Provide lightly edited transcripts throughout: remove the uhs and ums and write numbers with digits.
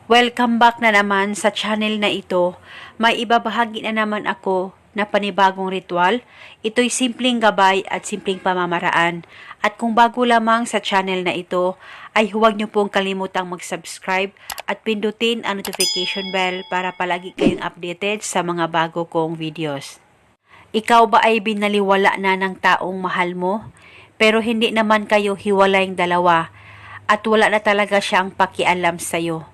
Welcome back na naman sa channel na ito. May ibabahagi na naman ako na panibagong ritual. Ito'y simpleng gabay at simpleng pamamaraan. At kung bago lamang sa channel na ito, ay huwag niyo pong kalimutang mag-subscribe at pindutin ang notification bell para palagi kayong updated sa mga bago kong videos. Ikaw ba ay binaliwala na ng taong mahal mo? Pero hindi naman kayo hiwalayng dalawa at wala na talaga siyang pakialam sa'yo.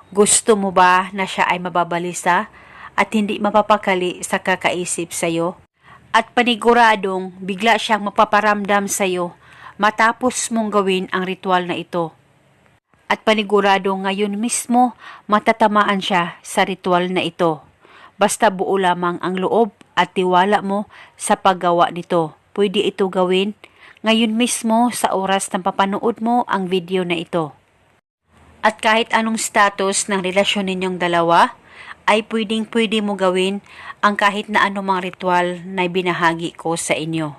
Gusto mo ba na siya ay mababalisa at hindi mapapakali sa kakaisip sa'yo? At paniguradong bigla siyang mapaparamdam sa'yo matapos mong gawin ang ritual na ito. At paniguradong ngayon mismo matatamaan siya sa ritual na ito. Basta buo lamang ang loob at tiwala mo sa paggawa nito. Pwede ito gawin ngayon mismo sa oras ng papanood mo ang video na ito. At kahit anong status ng relasyon ninyong dalawa, ay pwedeng-pwede mo gawin ang kahit na anumang ritual na binahagi ko sa inyo.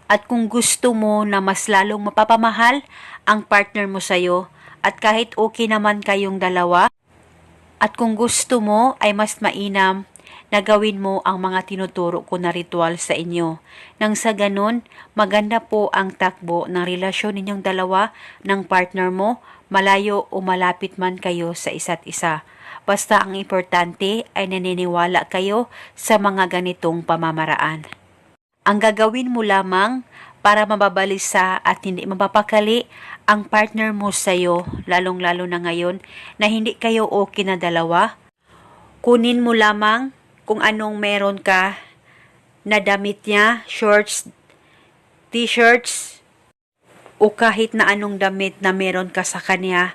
At kung gusto mo na mas lalong mapapamahal ang partner mo sa'yo, at kahit okay naman kayong dalawa, at kung gusto mo ay mas mainam na gawin mo ang mga tinuturo ko na ritual sa inyo. Nang sa ganun, maganda po ang takbo ng relasyon ninyong dalawa ng partner mo, malayo o malapit man kayo sa isa't isa. Basta ang importante ay naniniwala kayo sa mga ganitong pamamaraan. Ang gagawin mo lamang para mababalisa at hindi mapapakali ang partner mo sa'yo, lalong-lalo na ngayon na hindi kayo okay na dalawa, kunin mo lamang kung anong meron ka na damit niya, shorts, t-shirts, o kahit na anong damit na meron ka sa kanya,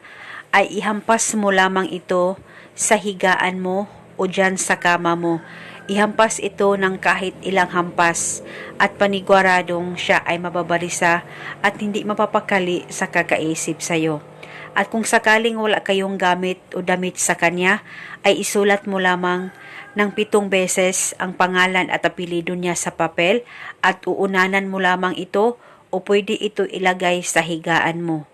ay ihampas mo lamang ito sa higaan mo o dyan sa kama mo. Ihampas ito ng kahit ilang hampas at paniguradong siya ay mababalisa at hindi mapapakali sa kakaisip sa'yo. At kung sakaling wala kayong gamit o damit sa kanya, ay isulat mo lamang ng 7 beses ang pangalan at apelyido niya sa papel at uunanan mo lamang ito o pwede ito ilagay sa higaan mo.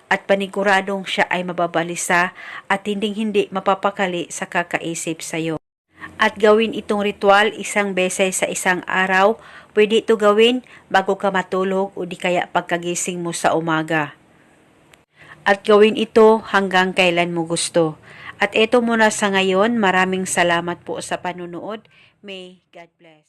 At paniguradong siya ay mababalisa at hindi mapapakali sa kakaisip sa'yo. At gawin itong ritual 1 beses sa isang araw. Pwede ito gawin bago ka matulog o di kaya pagkagising mo sa umaga. At gawin ito hanggang kailan mo gusto. At ito muna sa ngayon. Maraming salamat po sa panunood. May God bless.